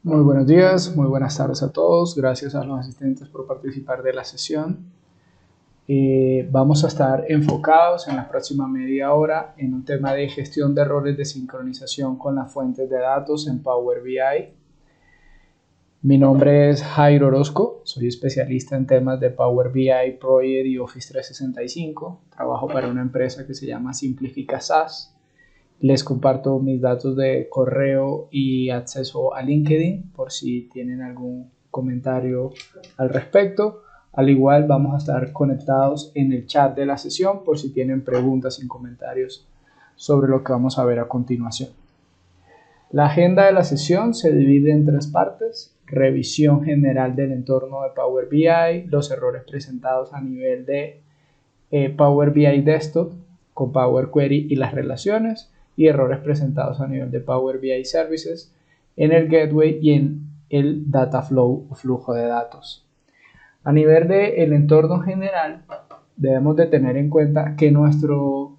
Muy buenos días, muy buenas tardes a todos. Gracias a los asistentes por participar de la sesión. Vamos a estar enfocados en la próxima media hora en un tema de gestión de errores de sincronización con las fuentes de datos en Power BI. Mi nombre es Jairo Orozco, soy especialista en temas de Power BI, Project y Office 365. Trabajo para una empresa que se llama Simplifica SaaS. Les comparto mis datos de correo y acceso a LinkedIn por si tienen algún comentario al respecto. Al igual vamos a estar conectados en el chat de la sesión por si tienen preguntas y comentarios sobre lo que vamos a ver a continuación. La agenda de la sesión se divide en tres partes: revisión general del entorno de Power BI, los errores presentados a nivel de Power BI Desktop con Power Query y las relaciones, y errores presentados a nivel de Power BI Services en el Gateway y en el Data Flow o flujo de datos. A nivel del entorno general, debemos de tener en cuenta que nuestro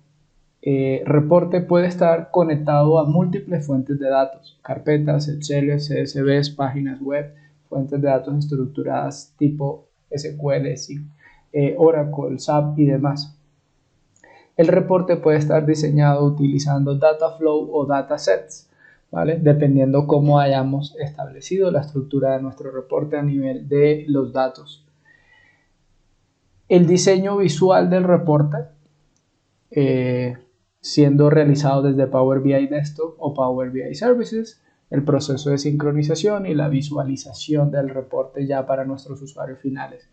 reporte puede estar conectado a múltiples fuentes de datos, carpetas, Excel, CSVs, páginas web, fuentes de datos estructuradas tipo SQL, Oracle, SAP y demás. El reporte puede estar diseñado utilizando Dataflow o datasets, ¿vale? Dependiendo cómo hayamos establecido la estructura de nuestro reporte a nivel de los datos. El diseño visual del reporte, siendo realizado desde Power BI Desktop o Power BI Services, el proceso de sincronización y la visualización del reporte ya para nuestros usuarios finales.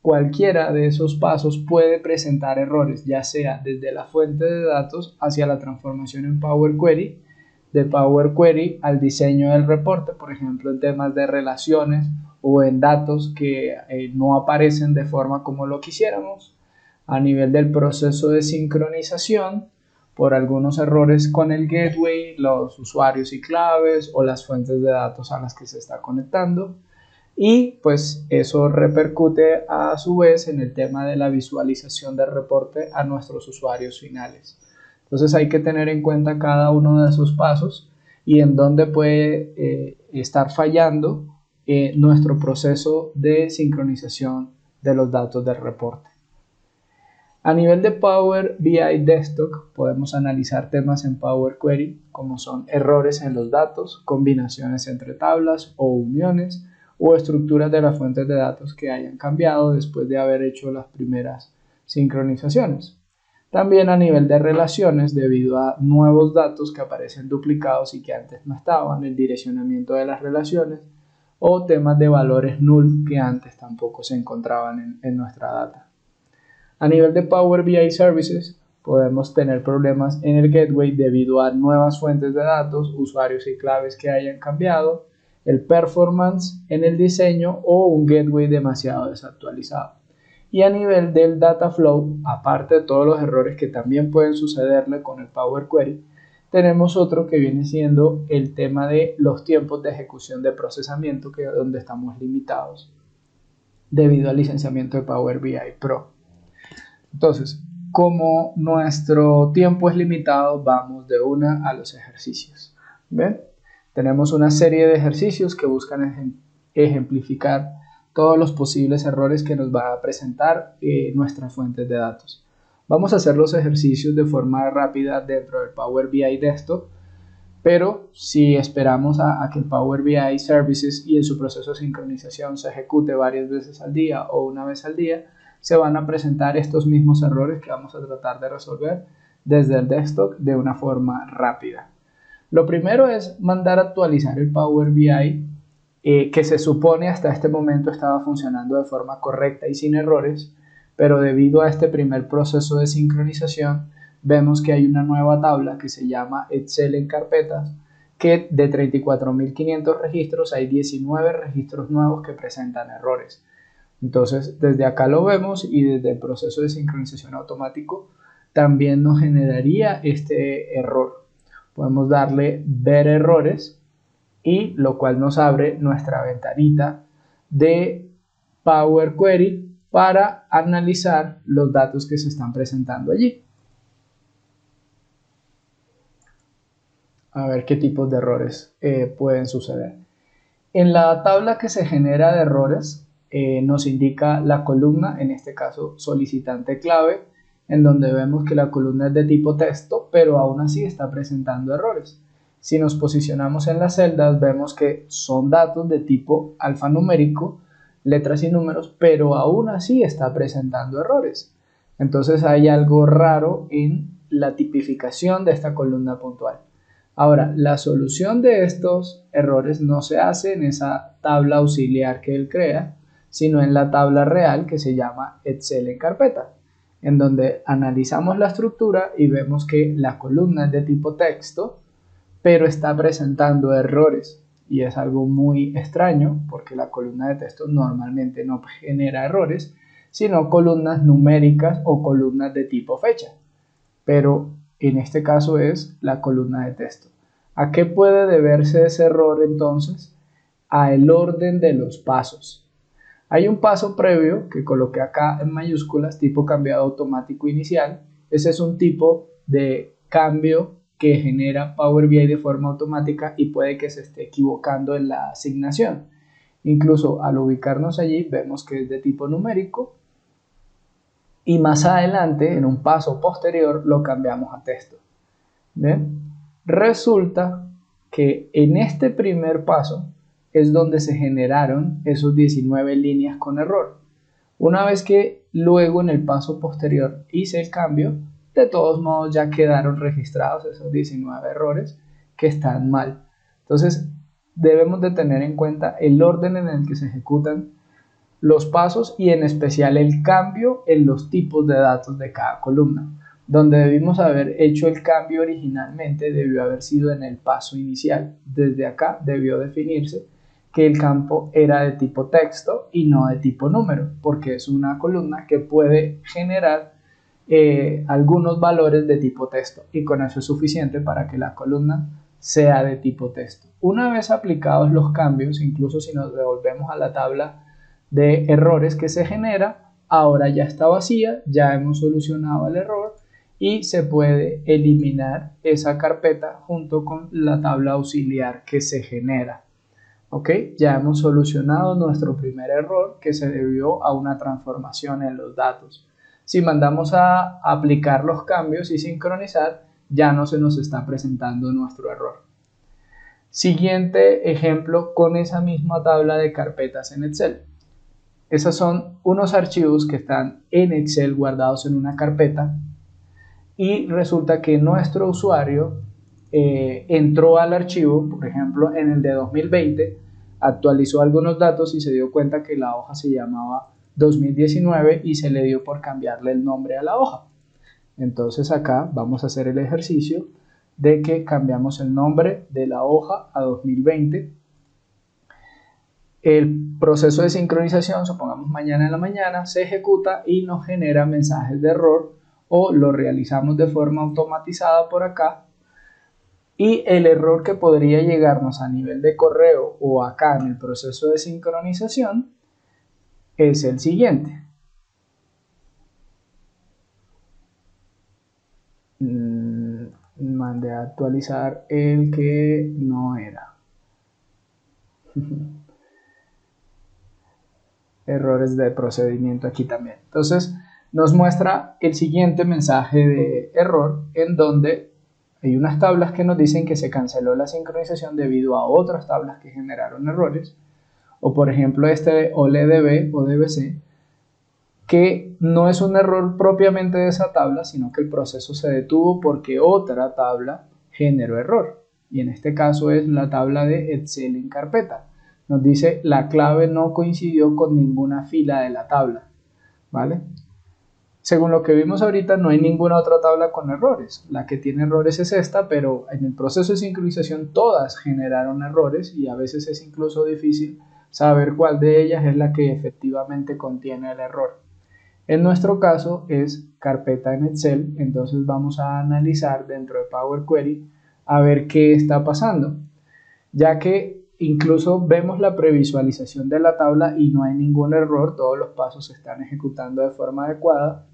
Cualquiera de esos pasos puede presentar errores, ya sea desde la fuente de datos hacia la transformación en Power Query, de Power Query al diseño del reporte, por ejemplo, en temas de relaciones o en datos que no aparecen de forma como lo quisiéramos, a nivel del proceso de sincronización, por algunos errores con el gateway, los usuarios y claves o las fuentes de datos a las que se está conectando. Y pues eso repercute a su vez en el tema de la visualización del reporte a nuestros usuarios finales. Entonces hay que tener en cuenta cada uno de esos pasos y en dónde puede estar fallando nuestro proceso de sincronización de los datos del reporte. A nivel de Power BI Desktop podemos analizar temas en Power Query como son errores en los datos, combinaciones entre tablas o uniones, o estructuras de las fuentes de datos que hayan cambiado después de haber hecho las primeras sincronizaciones. También a nivel de relaciones, debido a nuevos datos que aparecen duplicados y que antes no estaban, el direccionamiento de las relaciones, o temas de valores null que antes tampoco se encontraban en nuestra data. A nivel de Power BI Services, podemos tener problemas en el gateway debido a nuevas fuentes de datos, usuarios y claves que hayan cambiado, el performance en el diseño o un gateway demasiado desactualizado. Y a nivel del data flow, aparte de todos los errores que también pueden sucederle con el Power Query, tenemos otro que viene siendo el tema de los tiempos de ejecución de procesamiento, que es donde estamos limitados debido al licenciamiento de Power BI Pro. Entonces, como nuestro tiempo es limitado, vamos de una a los ejercicios. ¿Ven? Tenemos una serie de ejercicios que buscan ejemplificar todos los posibles errores que nos va a presentar nuestras fuentes de datos. Vamos a hacer los ejercicios de forma rápida dentro del Power BI Desktop, pero si esperamos a que el Power BI Services y en su proceso de sincronización se ejecute varias veces al día o una vez al día, se van a presentar estos mismos errores que vamos a tratar de resolver desde el desktop de una forma rápida. Lo primero es mandar a actualizar el Power BI, que se supone hasta este momento estaba funcionando de forma correcta y sin errores, pero debido a este primer proceso de sincronización, vemos que hay una nueva tabla que se llama Excel en carpetas, que de 34.500 registros hay 19 registros nuevos que presentan errores. Entonces, desde acá lo vemos y desde el proceso de sincronización automático también nos generaría este error. Podemos darle ver errores y lo cual nos abre nuestra ventanita de Power Query para analizar los datos que se están presentando allí. A ver qué tipos de errores pueden suceder. En la tabla que se genera de errores nos indica la columna, en este caso solicitante clave, en donde vemos que la columna es de tipo texto, pero aún así está presentando errores. Si nos posicionamos en las celdas, vemos que son datos de tipo alfanumérico, letras y números, pero aún así está presentando errores. Entonces hay algo raro en la tipificación de esta columna puntual. Ahora, la solución de estos errores no se hace en esa tabla auxiliar que él crea, sino en la tabla real que se llama Excel en carpeta, en donde analizamos la estructura y vemos que la columna es de tipo texto, pero está presentando errores. Y es algo muy extraño porque la columna de texto normalmente no genera errores, sino columnas numéricas o columnas de tipo fecha. Pero en este caso es la columna de texto. ¿A qué puede deberse ese error entonces? A el orden de los pasos. Hay un paso previo que coloqué acá en mayúsculas, tipo cambiado automático inicial. Ese es un tipo de cambio que genera Power BI de forma automática y puede que se esté equivocando en la asignación. Incluso al ubicarnos allí vemos que es de tipo numérico y más adelante, en un paso posterior, lo cambiamos a texto. ¿Ven? Resulta que en este primer paso es donde se generaron esos 19 líneas con error. Una vez que luego en el paso posterior hice el cambio, de todos modos ya quedaron registrados esos 19 errores que están mal. Entonces debemos de tener en cuenta el orden en el que se ejecutan los pasos y en especial el cambio en los tipos de datos de cada columna. Donde debimos haber hecho el cambio originalmente debió haber sido en el paso inicial. Desde acá debió definirse que el campo era de tipo texto y no de tipo número, porque es una columna que puede generar algunos valores de tipo texto y con eso es suficiente para que la columna sea de tipo texto. Una vez aplicados los cambios, incluso si nos devolvemos a la tabla de errores que se genera, ahora ya está vacía, ya hemos solucionado el error y se puede eliminar esa carpeta junto con la tabla auxiliar que se genera. ¿Ok? Ya hemos solucionado nuestro primer error que se debió a una transformación en los datos. Si mandamos a aplicar los cambios y sincronizar, ya no se nos está presentando nuestro error. Siguiente ejemplo con esa misma tabla de carpetas en Excel. Esos son unos archivos que están en Excel guardados en una carpeta y resulta que nuestro usuario entró al archivo, por ejemplo en el de 2020, actualizó algunos datos y se dio cuenta que la hoja se llamaba 2019 y se le dio por cambiarle el nombre a la hoja. Entonces acá vamos a hacer el ejercicio de que cambiamos el nombre de la hoja a 2020. El proceso de sincronización, supongamos mañana en la mañana, se ejecuta y nos genera mensajes de error o lo realizamos de forma automatizada por acá. Y el error que podría llegarnos a nivel de correo o acá en el proceso de sincronización es el siguiente. Mandé a actualizar el que no era. Errores de procedimiento aquí también. Entonces nos muestra el siguiente mensaje de error en donde hay unas tablas que nos dicen que se canceló la sincronización debido a otras tablas que generaron errores, o por ejemplo este de OLEDB o DBC, que no es un error propiamente de esa tabla, sino que el proceso se detuvo porque otra tabla generó error, y en este caso es la tabla de Excel en carpeta. Nos dice la clave no coincidió con ninguna fila de la tabla, ¿vale? Según lo que vimos ahorita, no hay ninguna otra tabla con errores. La que tiene errores es esta, pero en el proceso de sincronización todas generaron errores y a veces es incluso difícil saber cuál de ellas es la que efectivamente contiene el error. En nuestro caso es carpeta en Excel, entonces vamos a analizar dentro de Power Query a ver qué está pasando, ya que incluso vemos la previsualización de la tabla y no hay ningún error, todos los pasos se están ejecutando de forma adecuada,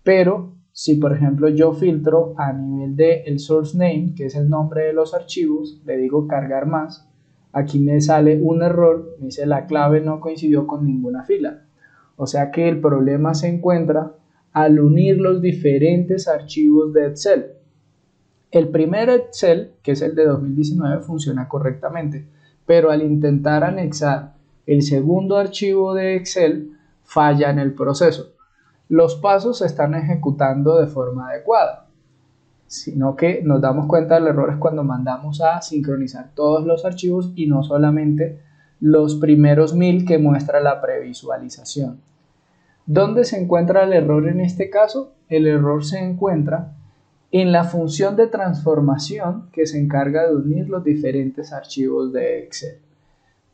pero si por ejemplo yo filtro a nivel del source name, que es el nombre de los archivos, le digo cargar más, aquí me sale un error, me dice la clave no coincidió con ninguna fila. O sea que el problema se encuentra al unir los diferentes archivos de Excel. El primer Excel, que es el de 2019, funciona correctamente, pero al intentar anexar el segundo archivo de Excel, falla en el proceso. Los pasos se están ejecutando de forma adecuada, sino que nos damos cuenta del error es cuando mandamos a sincronizar todos los archivos y no solamente los primeros 1000 que muestra la previsualización. ¿Dónde se encuentra el error en este caso? El error se encuentra en la función de transformación que se encarga de unir los diferentes archivos de Excel.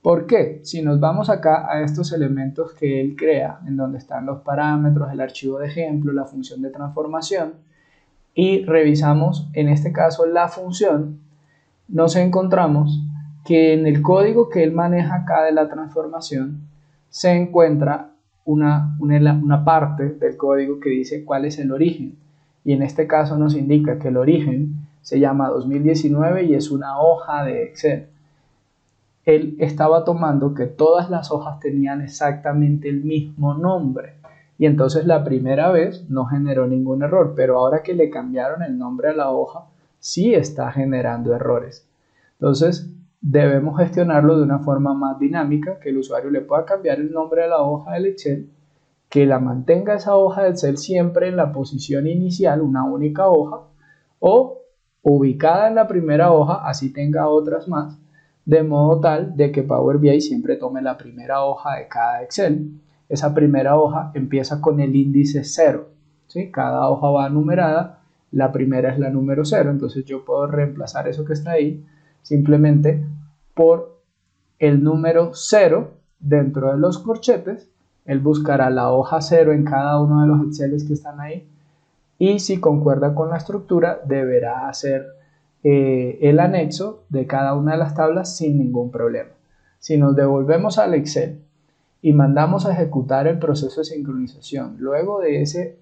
¿Por qué? Si nos vamos acá a estos elementos que él crea, en donde están los parámetros, el archivo de ejemplo, la función de transformación, y revisamos en este caso la función, nos encontramos que en el código que él maneja acá de la transformación se encuentra una parte del código que dice cuál es el origen, y en este caso nos indica que el origen se llama 2019 y es una hoja de Excel. Él estaba tomando que todas las hojas tenían exactamente el mismo nombre y entonces la primera vez no generó ningún error, pero ahora que le cambiaron el nombre a la hoja sí está generando errores. Entonces debemos gestionarlo de una forma más dinámica, que el usuario le pueda cambiar el nombre a la hoja del Excel, que la mantenga esa hoja de Excel siempre en la posición inicial, una única hoja, o ubicada en la primera hoja, así tenga otras más, de modo tal de que Power BI siempre tome la primera hoja de cada Excel. Esa primera hoja empieza con el índice 0, ¿sí? Cada hoja va numerada, la primera es la número 0, entonces yo puedo reemplazar eso que está ahí simplemente por el número 0 dentro de los corchetes. Él buscará la hoja 0 en cada uno de los Exceles que están ahí y si concuerda con la estructura deberá hacer el anexo de cada una de las tablas sin ningún problema. Si nos devolvemos al Excel y mandamos a ejecutar el proceso de sincronización, luego de ese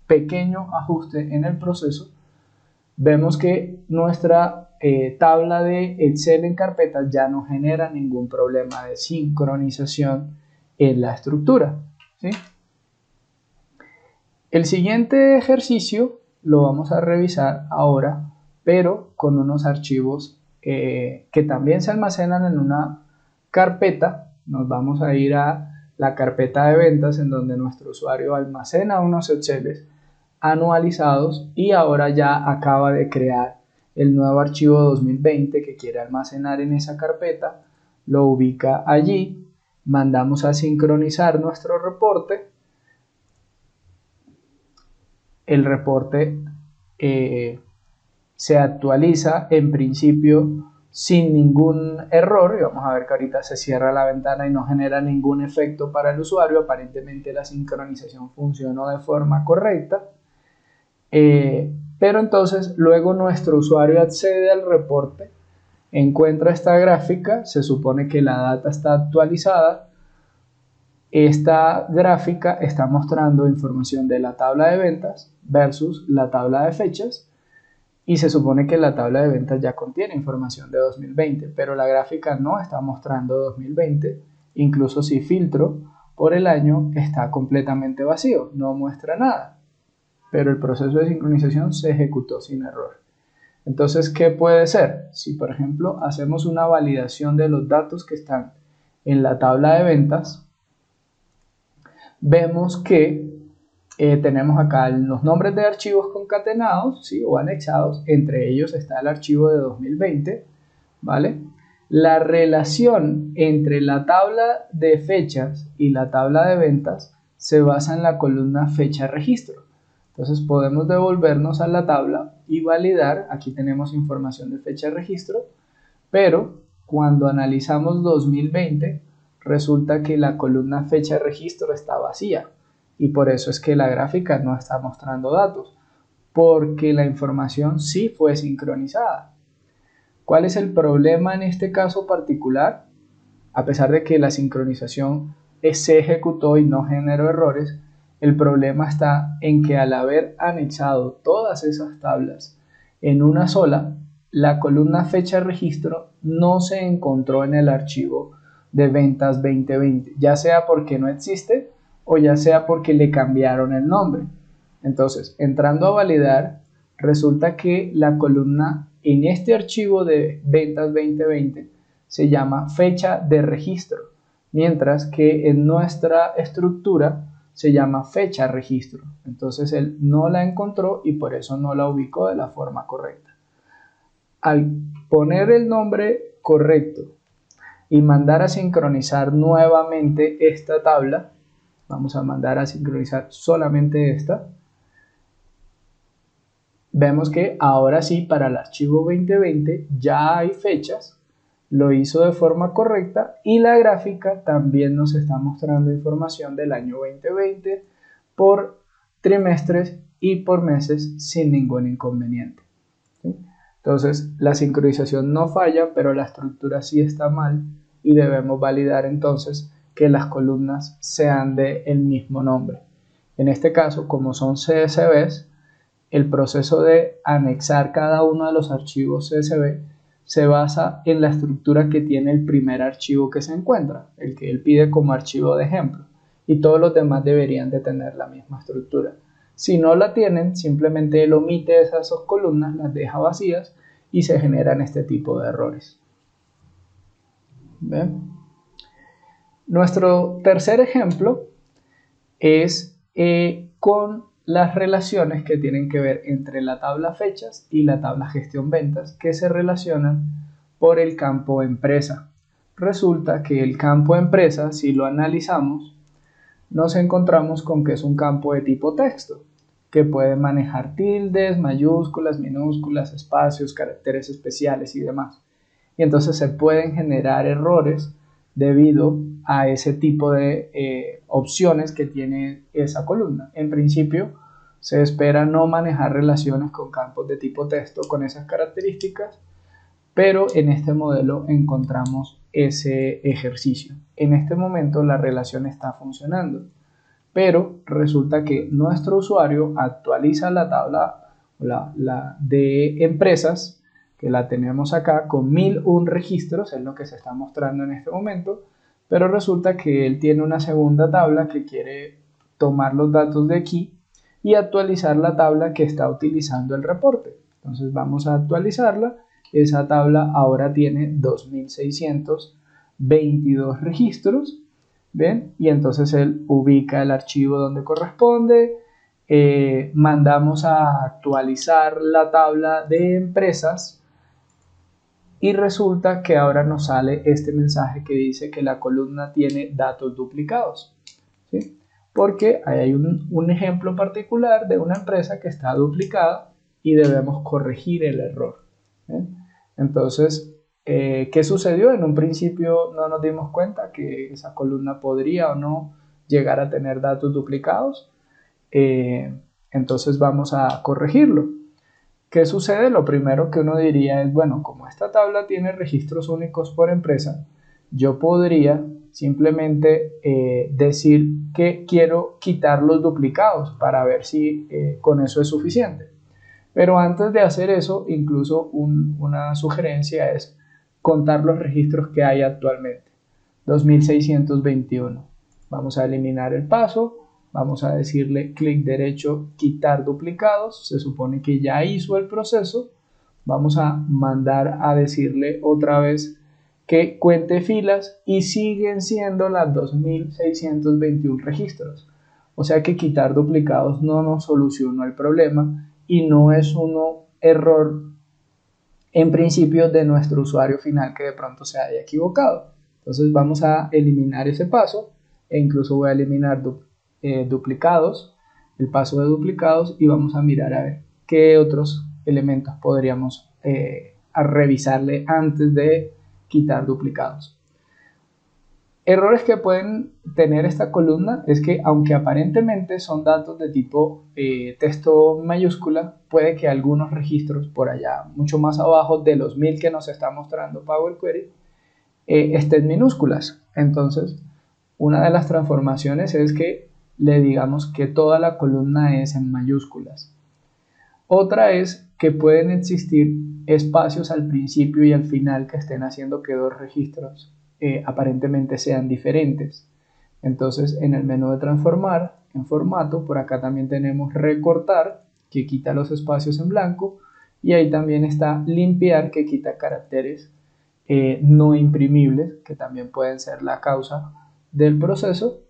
pequeño ajuste en el proceso, vemos que nuestra tabla de Excel en carpetas ya no genera ningún problema de sincronización en la estructura, ¿sí? El siguiente ejercicio lo vamos a revisar ahora, pero con unos archivos que también se almacenan en una carpeta. Nos vamos a ir a la carpeta de ventas en donde nuestro usuario almacena unos Exceles anualizados y ahora ya acaba de crear el nuevo archivo 2020 que quiere almacenar en esa carpeta, lo ubica allí, mandamos a sincronizar nuestro reporte, el reporte se actualiza en principio sin ningún error y vamos a ver que ahorita se cierra la ventana y no genera ningún efecto para el usuario. Aparentemente la sincronización funcionó de forma correcta, pero entonces luego nuestro usuario accede al reporte, encuentra esta gráfica, se supone que la data está actualizada. Esta gráfica está mostrando información de la tabla de ventas versus la tabla de fechas y se supone que la tabla de ventas ya contiene información de 2020, pero la gráfica no está mostrando 2020, incluso si filtro por el año está completamente vacío, no muestra nada, pero el proceso de sincronización se ejecutó sin error. Entonces, ¿qué puede ser? Si por ejemplo hacemos una validación de los datos que están en la tabla de ventas, vemos que tenemos acá los nombres de archivos concatenados, ¿sí? O anexados, entre ellos está el archivo de 2020, ¿vale? La relación entre la tabla de fechas y la tabla de ventas se basa en la columna fecha registro. Entonces podemos devolvernos a la tabla y validar, aquí tenemos información de fecha registro, pero cuando analizamos 2020 resulta que la columna fecha registro está vacía y por eso es que la gráfica no está mostrando datos, porque la información sí fue sincronizada. ¿Cuál es el problema en este caso particular? A pesar de que la sincronización se ejecutó y no generó errores, el problema está en que al haber anexado todas esas tablas en una sola, la columna fecha registro no se encontró en el archivo de ventas 2020, ya sea porque no existe o ya sea porque le cambiaron el nombre. Entonces, entrando a validar, resulta que la columna en este archivo de ventas 2020 se llama fecha de registro, mientras que en nuestra estructura se llama fecha registro. Entonces él no la encontró y por eso no la ubicó de la forma correcta. Al poner el nombre correcto y mandar a sincronizar nuevamente esta tabla, vamos a mandar a sincronizar solamente esta, vemos que ahora sí para el archivo 2020 ya hay fechas, lo hizo de forma correcta y la gráfica también nos está mostrando información del año 2020 por trimestres y por meses sin ningún inconveniente. ¿Sí? Entonces la sincronización no falla, pero la estructura sí está mal y debemos validar entonces que las columnas sean del mismo nombre. En este caso, como son CSVs, el proceso de anexar cada uno de los archivos CSV se basa en la estructura que tiene el primer archivo que se encuentra, el que él pide como archivo de ejemplo, y todos los demás deberían de tener la misma estructura. Si no la tienen, simplemente él omite esas dos columnas, las deja vacías y se generan este tipo de errores. ¿Ven? Nuestro tercer ejemplo es con las relaciones que tienen que ver entre la tabla fechas y la tabla gestión ventas, que se relacionan por el campo empresa. Resulta que el campo empresa, si lo analizamos, nos encontramos con que es un campo de tipo texto, que puede manejar tildes, mayúsculas, minúsculas, espacios, caracteres especiales y demás. Y entonces se pueden generar errores debido a ese tipo de opciones que tiene esa columna. En principio, se espera no manejar relaciones con campos de tipo texto con esas características, pero en este modelo encontramos ese ejercicio. En este momento la relación está funcionando, pero resulta que nuestro usuario actualiza la tabla de empresas, que la tenemos acá con 1001 registros, es lo que se está mostrando en este momento, pero resulta que él tiene una segunda tabla que quiere tomar los datos de aquí y actualizar la tabla que está utilizando el reporte. Entonces vamos a actualizarla. Esa tabla ahora tiene 2622 registros. ¿Ven? Y entonces él ubica el archivo donde corresponde. Mandamos a actualizar la tabla de empresas y resulta que ahora nos sale este mensaje que dice que la columna tiene datos duplicados, ¿sí? Porque ahí hay un ejemplo particular de una empresa que está duplicada y debemos corregir el error, ¿eh? Entonces, ¿qué sucedió? En un principio no nos dimos cuenta que esa columna podría o no llegar a tener datos duplicados, entonces vamos a corregirlo. ¿Qué sucede? Lo primero que uno diría es, bueno, como esta tabla tiene registros únicos por empresa, yo podría simplemente decir que quiero quitar los duplicados para ver si con eso es suficiente. Pero antes de hacer eso, incluso una sugerencia es contar los registros que hay actualmente. 2621. Vamos a eliminar el paso. Vamos a decirle clic derecho, quitar duplicados. Se supone que ya hizo el proceso. Vamos a mandar a decirle otra vez que cuente filas y siguen siendo las 2621 registros. O sea que quitar duplicados no nos solucionó el problema y no es un error en principio de nuestro usuario final que de pronto se haya equivocado. Entonces vamos a eliminar ese paso e incluso voy a eliminar duplicados, el paso de duplicados, y vamos a mirar a ver qué otros elementos podríamos a revisarle antes de quitar duplicados. Errores que pueden tener esta columna es que aunque aparentemente son datos de tipo texto mayúscula, puede que algunos registros por allá, mucho más abajo de los 1000 que nos está mostrando Power Query, estén minúsculas. Entonces, una de las transformaciones es que le digamos que toda la columna es en mayúsculas. Otra es que pueden existir espacios al principio y al final que estén haciendo que dos registros aparentemente sean diferentes. Entonces, en el menú de transformar, en formato, por acá también tenemos recortar, que quita los espacios en blanco, y ahí también está limpiar, que quita caracteres no imprimibles, que también pueden ser la causa del proceso.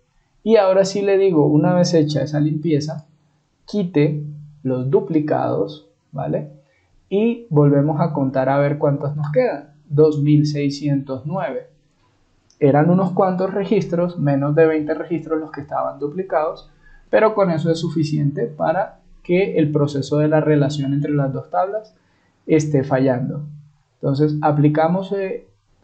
Y ahora sí le digo, una vez hecha esa limpieza, quite los duplicados, ¿vale? Y volvemos a contar a ver cuántos nos quedan. 2609. Eran unos cuantos registros, menos de 20 registros los que estaban duplicados, pero con eso es suficiente para que el proceso de la relación entre las dos tablas esté fallando. Entonces aplicamos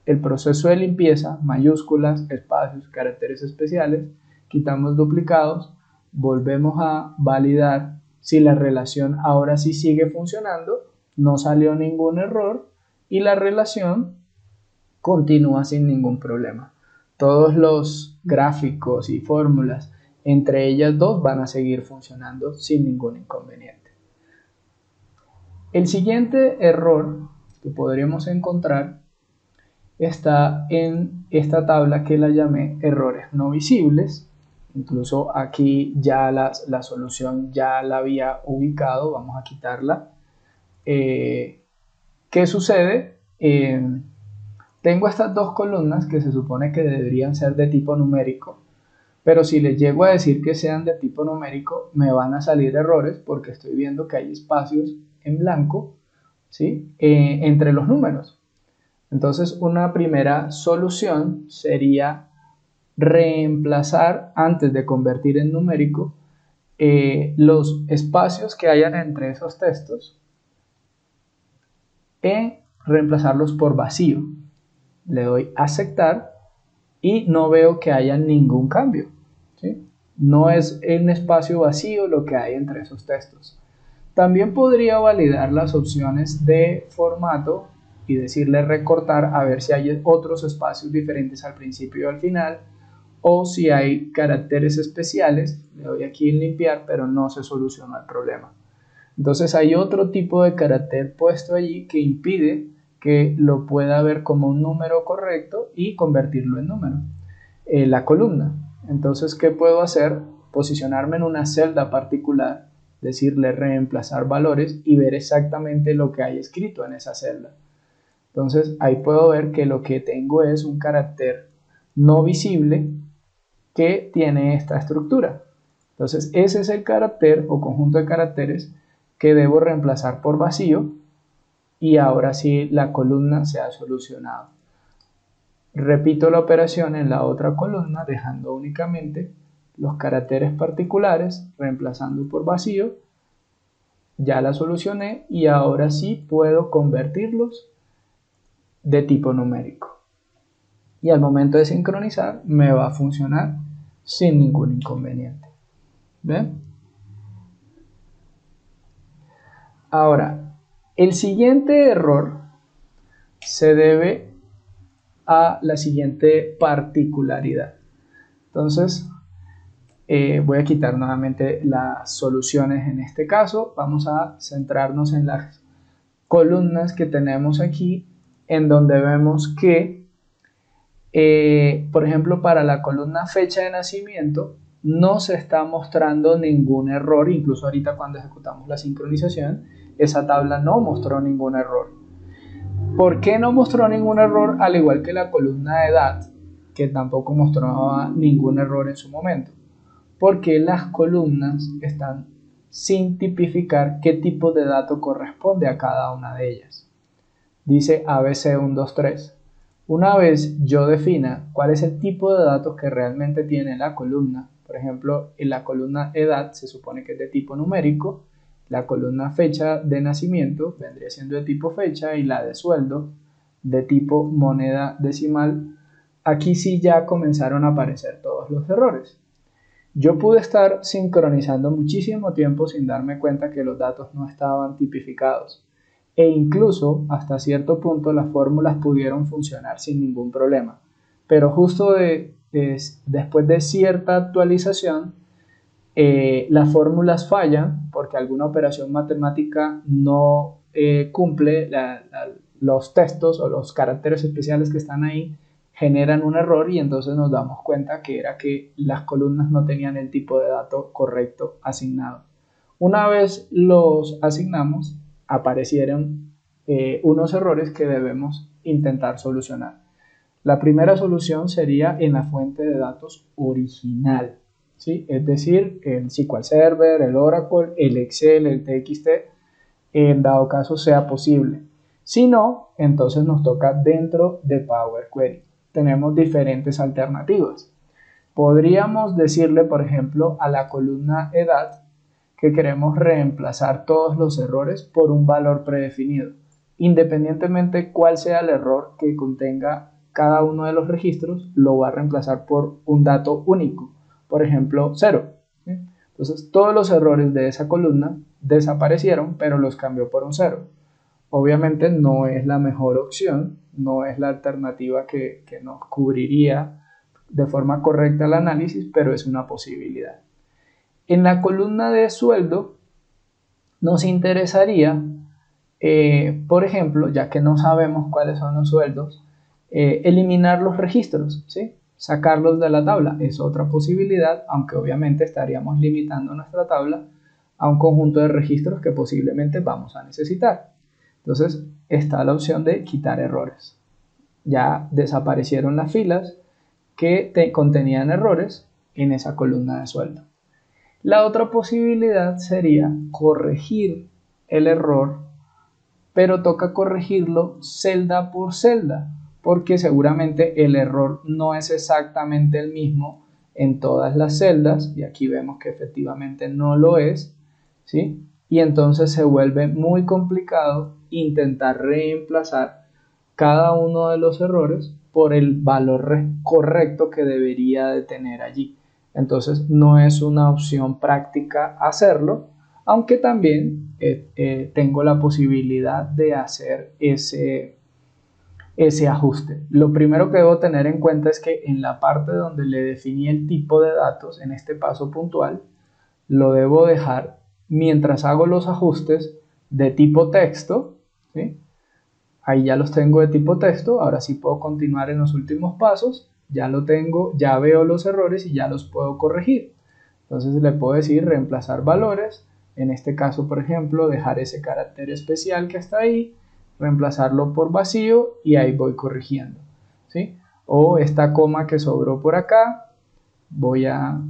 el proceso de limpieza, mayúsculas, espacios, caracteres especiales, quitamos duplicados, volvemos a validar si la relación ahora sí sigue funcionando, no salió ningún error y la relación continúa sin ningún problema. Todos los gráficos y fórmulas entre ellas dos van a seguir funcionando sin ningún inconveniente. El siguiente error que podríamos encontrar está en esta tabla que la llamé errores no visibles. Incluso aquí ya la solución ya la había ubicado, vamos a quitarla. ¿Qué sucede? Tengo estas dos columnas que se supone que deberían ser de tipo numérico, pero si les llego a decir que sean de tipo numérico, me van a salir errores porque estoy viendo que hay espacios en blanco, ¿sí? Entre los números. Entonces, una primera solución sería reemplazar, antes de convertir en numérico, los espacios que hayan entre esos textos, reemplazarlos por vacío. Le doy a aceptar y no veo que haya ningún cambio, ¿sí? No es un espacio vacío lo que hay entre esos textos. También podría validar las opciones de formato y decirle recortar a ver si hay otros espacios diferentes al principio y al final, o si hay caracteres especiales. Le doy aquí en limpiar, pero no se solucionó el problema. Entonces hay otro tipo de carácter puesto allí que impide que lo pueda ver como un número correcto y convertirlo en número, la columna. Entonces, ¿qué puedo hacer? Posicionarme en una celda particular, decirle reemplazar valores y ver exactamente lo que hay escrito en esa celda. Entonces, ahí puedo ver que lo que tengo es un carácter no visible que tiene esta estructura. Entonces, ese es el carácter o conjunto de caracteres que debo reemplazar por vacío y ahora sí la columna se ha solucionado. Repito la operación en la otra columna dejando únicamente los caracteres particulares, reemplazando por vacío. Ya la solucioné y ahora sí puedo convertirlos de tipo numérico. Y al momento de sincronizar me va a funcionar sin ningún inconveniente. ¿Ven? Ahora, el siguiente error se debe a la siguiente particularidad. Entonces, voy a quitar nuevamente las soluciones en este caso. Vamos a centrarnos en las columnas que tenemos aquí, en donde vemos que, por ejemplo, para la columna fecha de nacimiento, no se está mostrando ningún error. Incluso ahorita cuando ejecutamos la sincronización, esa tabla no mostró ningún error. ¿Por qué no mostró ningún error? Al igual que la columna de edad, que tampoco mostraba ningún error en su momento. Porque las columnas están sin tipificar qué tipo de dato corresponde a cada una de ellas. Dice ABC123. Una vez yo defina cuál es el tipo de datos que realmente tiene la columna, por ejemplo, en la columna edad se supone que es de tipo numérico, la columna fecha de nacimiento vendría siendo de tipo fecha y la de sueldo de tipo moneda decimal. Aquí sí ya comenzaron a aparecer todos los errores. Yo pude estar sincronizando muchísimo tiempo sin darme cuenta que los datos no estaban tipificados. E incluso hasta cierto punto las fórmulas pudieron funcionar sin ningún problema. Pero justo después de cierta actualización, las fórmulas fallan porque alguna operación matemática no cumple los textos o los caracteres especiales que están ahí, generan un error y entonces nos damos cuenta que era que las columnas no tenían el tipo de dato correcto asignado. Una vez los asignamos, aparecieron unos errores que debemos intentar solucionar. La primera solución sería en la fuente de datos original, ¿sí? Es decir, el SQL Server, el Oracle, el Excel, el TXT, en dado caso sea posible. Si no, entonces nos toca dentro de Power Query. Tenemos diferentes alternativas. Podríamos decirle, por ejemplo, a la columna edad que queremos reemplazar todos los errores por un valor predefinido, independientemente cuál sea el error que contenga cada uno de los registros, lo va a reemplazar por un dato único, por ejemplo 0. ¿Sí? Entonces todos los errores de esa columna desaparecieron, pero los cambió por un 0. Obviamente no es la mejor opción, no es la alternativa que nos cubriría de forma correcta el análisis, pero es una posibilidad. En la columna de sueldo nos interesaría, por ejemplo, ya que no sabemos cuáles son los sueldos, eliminar los registros, ¿sí? Sacarlos de la tabla. Es otra posibilidad, aunque obviamente estaríamos limitando nuestra tabla a un conjunto de registros que posiblemente vamos a necesitar. Entonces está la opción de quitar errores. Ya desaparecieron las filas que contenían errores en esa columna de sueldo. La otra posibilidad sería corregir el error, pero toca corregirlo celda por celda, porque seguramente el error no es exactamente el mismo en todas las celdas, y aquí vemos que efectivamente no lo es, ¿sí? Y entonces se vuelve muy complicado intentar reemplazar cada uno de los errores por el valor correcto que debería de tener allí. Entonces no es una opción práctica hacerlo, aunque también tengo la posibilidad de hacer ese ajuste. Lo primero que debo tener en cuenta es que en la parte donde le definí el tipo de datos, en este paso puntual, lo debo dejar mientras hago los ajustes de tipo texto, ¿sí? Ahí ya los tengo de tipo texto, ahora sí puedo continuar en los últimos pasos, ya lo tengo, ya veo los errores y ya los puedo corregir. Entonces le puedo decir reemplazar valores, en este caso por ejemplo dejar ese carácter especial que está ahí, reemplazarlo por vacío y ahí voy corrigiendo, ¿sí? O esta coma que sobró por acá, voy a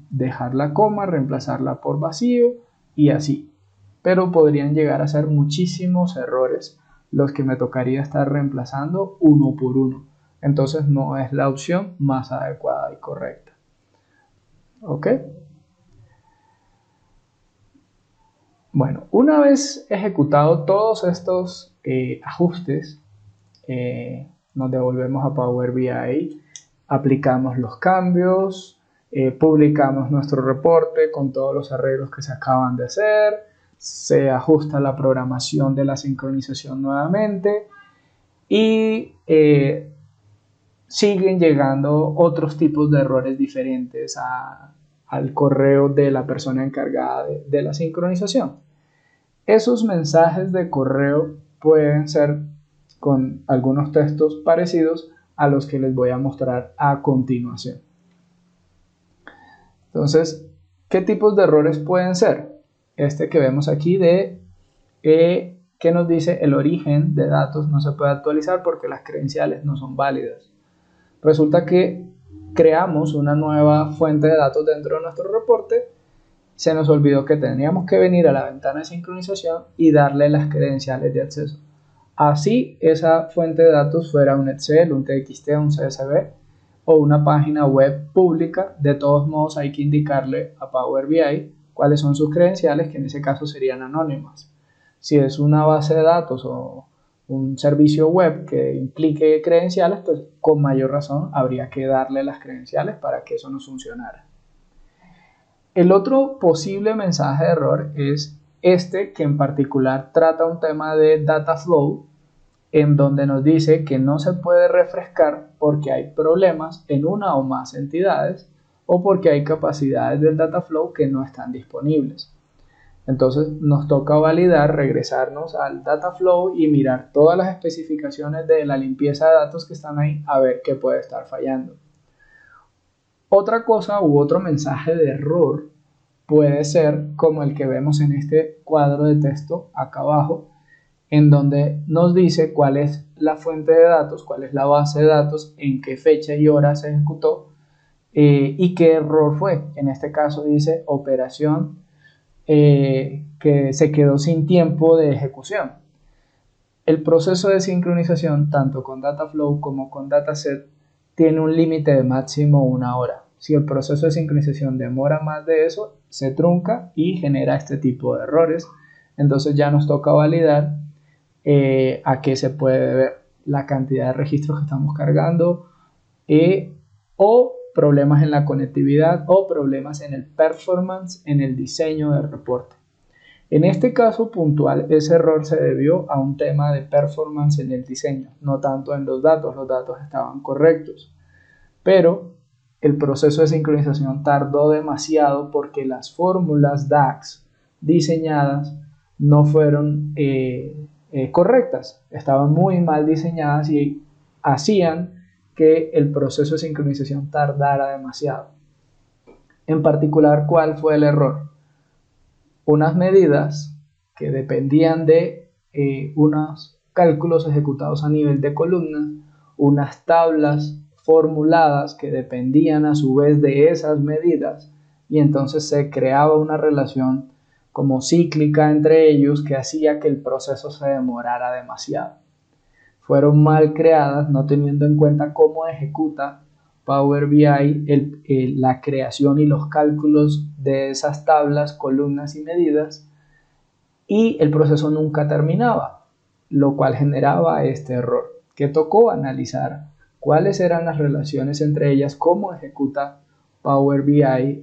dejar la coma, reemplazarla por vacío y así. Pero podrían llegar a ser muchísimos errores los que me tocaría estar reemplazando uno por uno. Entonces no es la opción más adecuada y correcta. ¿Ok? Bueno, una vez ejecutado todos estos ajustes, nos devolvemos a Power BI, aplicamos los cambios, publicamos nuestro reporte con todos los arreglos que se acaban de hacer, se ajusta la programación de la sincronización nuevamente y siguen llegando otros tipos de errores diferentes al correo de la persona encargada de la sincronización. Esos mensajes de correo pueden ser con algunos textos parecidos a los que les voy a mostrar a continuación. Entonces, ¿qué tipos de errores pueden ser? Este que vemos aquí que nos dice el origen de datos no se puede actualizar porque las credenciales no son válidas. Resulta que creamos una nueva fuente de datos dentro de nuestro reporte, se nos olvidó que teníamos que venir a la ventana de sincronización y darle las credenciales de acceso. Así esa fuente de datos fuera un Excel, un TXT, un CSV o una página web pública, de todos modos hay que indicarle a Power BI cuáles son sus credenciales, que en ese caso serían anónimas. Si es una base de datos o un servicio web que implique credenciales, pues con mayor razón habría que darle las credenciales para que eso nos funcionara. El otro posible mensaje de error es este, que en particular trata un tema de data flow, en donde nos dice que no se puede refrescar porque hay problemas en una o más entidades o porque hay capacidades del data flow que no están disponibles. Entonces nos toca validar, regresarnos al data flow y mirar todas las especificaciones de la limpieza de datos que están ahí a ver qué puede estar fallando. Otra cosa u otro mensaje de error puede ser como el que vemos en este cuadro de texto acá abajo, en donde nos dice cuál es la fuente de datos, cuál es la base de datos, en qué fecha y hora se ejecutó y qué error fue. En este caso dice operación que se quedó sin tiempo de ejecución. El proceso de sincronización, tanto con Dataflow como con Dataset, tiene un límite de máximo 1 hora. Si el proceso de sincronización demora más de eso, se trunca y genera este tipo de errores. Entonces ya nos toca validar a qué se puede deber la cantidad de registros que estamos cargando o problemas en la conectividad o problemas en el performance, en el diseño del reporte. En este caso puntual, ese error se debió a un tema de performance en el diseño, no tanto en los datos estaban correctos, pero el proceso de sincronización tardó demasiado porque las fórmulas DAX diseñadas no fueron correctas, estaban muy mal diseñadas y hacían que el proceso de sincronización tardara demasiado. En particular, ¿cuál fue el error? Unas medidas que dependían de unos cálculos ejecutados a nivel de columnas, unas tablas formuladas que dependían a su vez de esas medidas, y entonces se creaba una relación como cíclica entre ellos que hacía que el proceso se demorara demasiado. Fueron mal creadas, no teniendo en cuenta cómo ejecuta Power BI la creación y los cálculos de esas tablas, columnas y medidas, y el proceso nunca terminaba, lo cual generaba este error, que tocó analizar cuáles eran las relaciones entre ellas, cómo ejecuta Power BI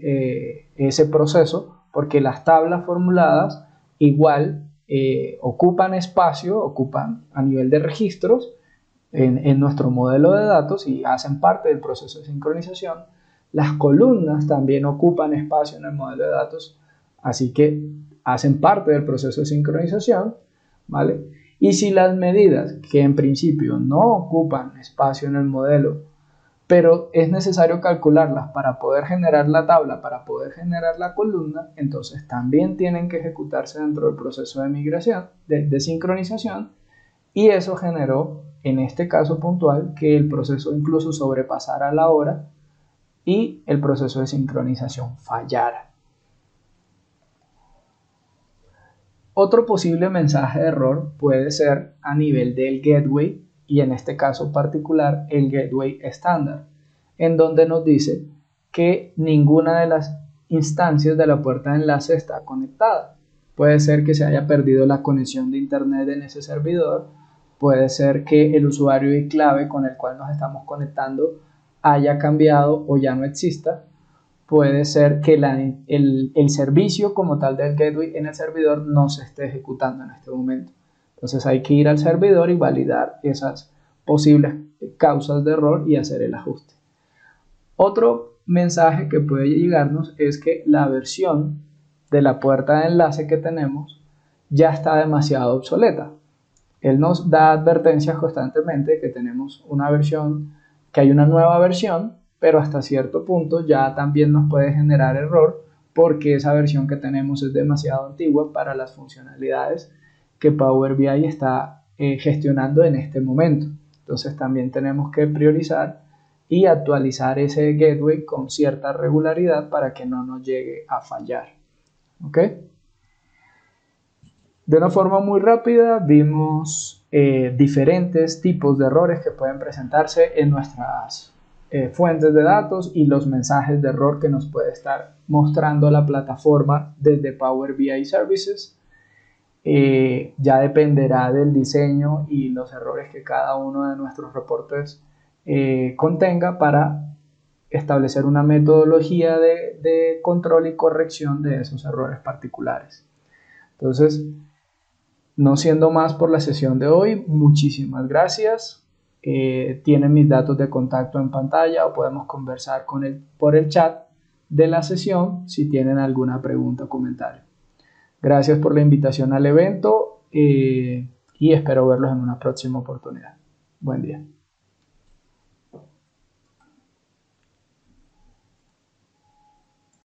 ese proceso, porque las tablas formuladas igual ocupan espacio, ocupan a nivel de registros en nuestro modelo de datos y hacen parte del proceso de sincronización. Las columnas también ocupan espacio en el modelo de datos, así que hacen parte del proceso de sincronización, ¿vale? Y si las medidas, que en principio no ocupan espacio en el modelo, pero es necesario calcularlas para poder generar la tabla, para poder generar la columna, entonces también tienen que ejecutarse dentro del proceso de migración, de sincronización, y eso generó, en este caso puntual, que el proceso incluso sobrepasara la hora y el proceso de sincronización fallara. Otro posible mensaje de error puede ser a nivel del gateway, y en este caso particular el gateway estándar, en donde nos dice que ninguna de las instancias de la puerta de enlace está conectada. Puede ser que se haya perdido la conexión de internet en ese servidor, puede ser que el usuario y clave con el cual nos estamos conectando haya cambiado o ya no exista, puede ser que el servicio como tal del gateway en el servidor no se esté ejecutando en este momento. Entonces hay que ir al servidor y validar esas posibles causas de error y hacer el ajuste. Otro mensaje que puede llegarnos es que la versión de la puerta de enlace que tenemos ya está demasiado obsoleta. Él nos da advertencias constantemente de que tenemos una versión, que hay una nueva versión, pero hasta cierto punto ya también nos puede generar error porque esa versión que tenemos es demasiado antigua para las funcionalidades que Power BI está gestionando en este momento. Entonces también tenemos que priorizar y actualizar ese gateway con cierta regularidad para que no nos llegue a fallar. ¿Ok? De una forma muy rápida vimos diferentes tipos de errores que pueden presentarse en nuestras fuentes de datos y los mensajes de error que nos puede estar mostrando la plataforma desde Power BI Services. Ya dependerá del diseño y los errores que cada uno de nuestros reportes contenga para establecer una metodología de control y corrección de esos errores particulares. Entonces, no siendo más por la sesión de hoy, muchísimas gracias. Tienen mis datos de contacto en pantalla o podemos conversar por el chat de la sesión si tienen alguna pregunta o comentario. Gracias por la invitación al evento y espero verlos en una próxima oportunidad. Buen día.